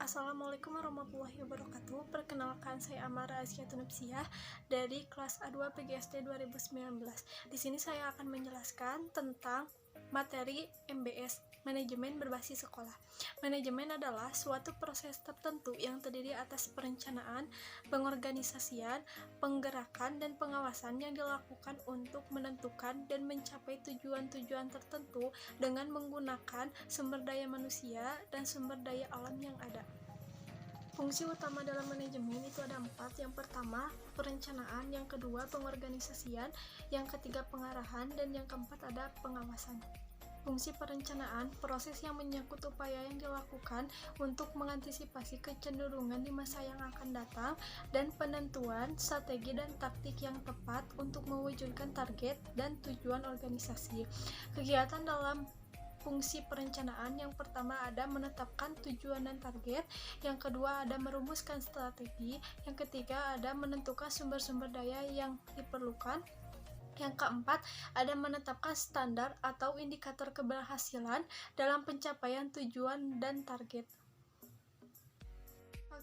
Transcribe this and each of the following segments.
Assalamualaikum warahmatullahi wabarakatuh. Perkenalkan, saya Amara Azkiatun Nupsiyah dari kelas A2 PGSD 2019. Di sini saya akan menjelaskan tentang materi MBS, manajemen berbasis sekolah. Manajemen adalah suatu proses tertentu yang terdiri atas perencanaan, pengorganisasian, penggerakan, dan pengawasan yang dilakukan untuk menentukan dan mencapai tujuan-tujuan tertentu dengan menggunakan sumber daya manusia dan sumber daya alam yang ada. Fungsi utama dalam manajemen itu ada 4. Yang pertama, perencanaan. Yang kedua, pengorganisasian. Yang ketiga, pengarahan. Dan yang keempat, ada pengawasan. Fungsi perencanaan, proses yang menyangkut upaya yang dilakukan untuk mengantisipasi kecenderungan di masa yang akan datang dan penentuan strategi dan taktik yang tepat untuk mewujudkan target dan tujuan organisasi. Kegiatan dalam fungsi perencanaan, yang pertama ada menetapkan tujuan dan target, yang kedua ada merumuskan strategi, yang ketiga ada menentukan sumber-sumber daya yang diperlukan, yang keempat ada menetapkan standar atau indikator keberhasilan dalam pencapaian tujuan dan target.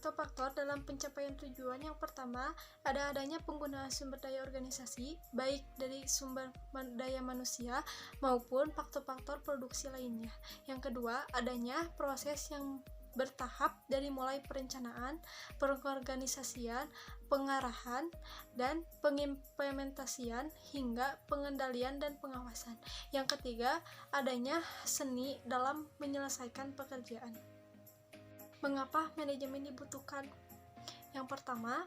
Faktor dalam pencapaian tujuan, yang pertama ada adanya penggunaan sumber daya organisasi baik dari sumber daya manusia maupun faktor-faktor produksi lainnya. Yang kedua, adanya proses yang bertahap dari mulai perencanaan, pengorganisasian, pengarahan, dan pengimplementasian hingga pengendalian dan pengawasan. Yang ketiga, adanya seni dalam menyelesaikan pekerjaan. Mengapa manajemen dibutuhkan? Yang pertama,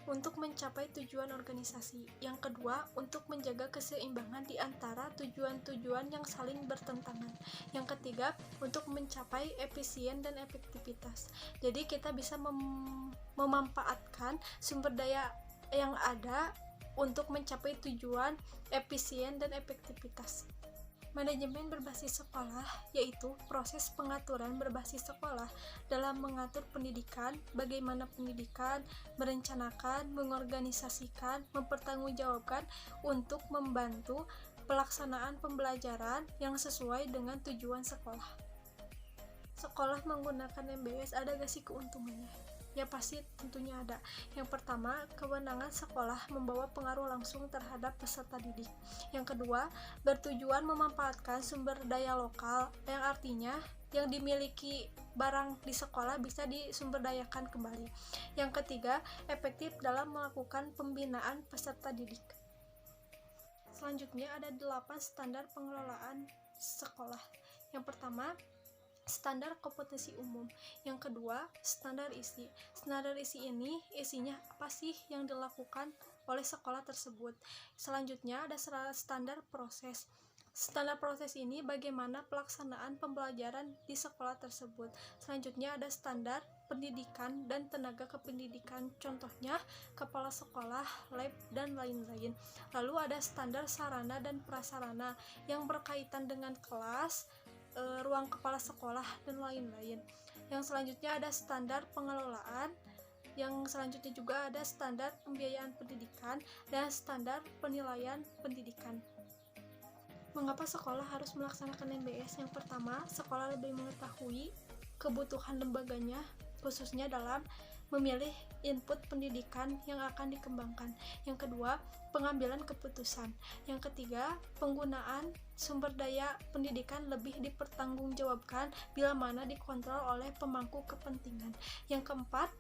untuk mencapai tujuan organisasi. Yang kedua, untuk menjaga keseimbangan di antara tujuan-tujuan yang saling bertentangan. Yang ketiga, untuk mencapai efisien dan efektivitas. Jadi kita bisa memanfaatkan sumber daya yang ada untuk mencapai tujuan efisien dan efektivitas. Manajemen berbasis sekolah yaitu proses pengaturan berbasis sekolah dalam mengatur pendidikan, bagaimana pendidikan, merencanakan, mengorganisasikan, mempertanggungjawabkan untuk membantu pelaksanaan pembelajaran yang sesuai dengan tujuan sekolah. Sekolah menggunakan MBS, ada gak sih keuntungannya? Ya pasti tentunya ada. Yang pertama, kewenangan sekolah membawa pengaruh langsung terhadap peserta didik. Yang kedua, bertujuan memanfaatkan sumber daya lokal, yang artinya yang dimiliki barang di sekolah bisa disumberdayakan kembali. Yang ketiga, efektif dalam melakukan pembinaan peserta didik. Selanjutnya ada 8 standar pengelolaan sekolah. Yang pertama, standar kompetensi umum. Yang kedua, standar isi. Standar isi ini isinya apa sih yang dilakukan oleh sekolah tersebut. Selanjutnya ada standar proses. Standar proses ini bagaimana pelaksanaan pembelajaran di sekolah tersebut. Selanjutnya ada standar pendidikan dan tenaga kependidikan, contohnya kepala sekolah, lab, dan lain-lain. Lalu ada standar sarana dan prasarana yang berkaitan dengan kelas, ruang kepala sekolah, dan lain-lain. Yang selanjutnya ada standar pengelolaan, yang selanjutnya juga ada standar pembiayaan pendidikan dan standar penilaian pendidikan. Mengapa sekolah harus melaksanakan MBS? Yang pertama, sekolah lebih mengetahui kebutuhan lembaganya, khususnya dalam memilih input pendidikan yang akan dikembangkan. Yang kedua, pengambilan keputusan. Yang ketiga, penggunaan sumber daya pendidikan lebih dipertanggungjawabkan bila mana dikontrol oleh pemangku kepentingan. Yang keempat,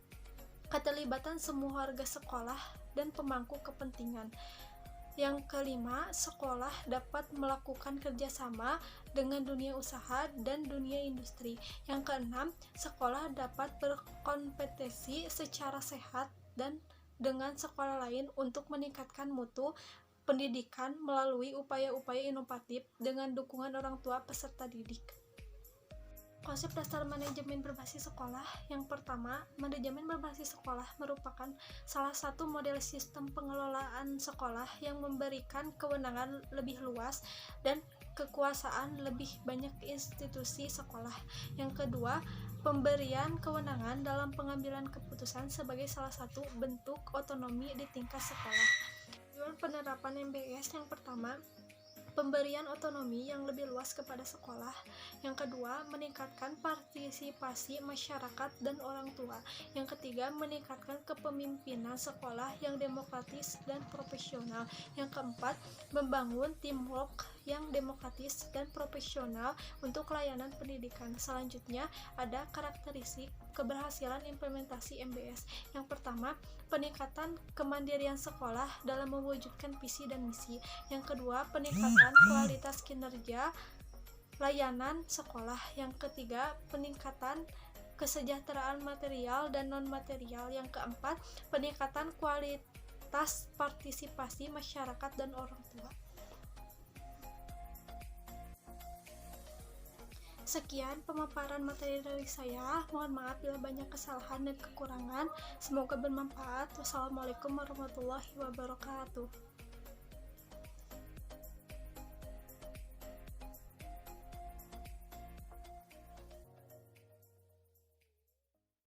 keterlibatan semua warga sekolah dan pemangku kepentingan. Yang kelima, sekolah dapat melakukan kerjasama dengan dunia usaha dan dunia industri. Yang keenam, sekolah dapat berkompetisi secara sehat dan dengan sekolah lain untuk meningkatkan mutu pendidikan melalui upaya-upaya inovatif dengan dukungan orang tua peserta didik. Konsep dasar manajemen berbasis sekolah. Yang pertama, manajemen berbasis sekolah merupakan salah satu model sistem pengelolaan sekolah yang memberikan kewenangan lebih luas dan kekuasaan lebih banyak institusi sekolah. Yang kedua, pemberian kewenangan dalam pengambilan keputusan sebagai salah satu bentuk otonomi di tingkat sekolah. Tujuan penerapan MBS, yang pertama, pemberian otonomi yang lebih luas kepada sekolah. Yang kedua, meningkatkan partisipasi masyarakat dan orang tua. Yang ketiga, meningkatkan kepemimpinan sekolah yang demokratis dan profesional. Yang keempat, membangun teamwork yang demokratis dan profesional untuk layanan pendidikan. Selanjutnya, ada karakteristik keberhasilan implementasi MBS. Yang pertama, peningkatan kemandirian sekolah dalam mewujudkan visi dan misi. Yang kedua, peningkatan kualitas kinerja layanan sekolah. Yang ketiga, peningkatan kesejahteraan material dan non-material. Yang keempat, peningkatan kualitas partisipasi masyarakat dan orang tua. Sekian pemaparan materi dari saya. Mohon maaf bila banyak kesalahan dan kekurangan. Semoga bermanfaat. Wassalamualaikum warahmatullahi wabarakatuh.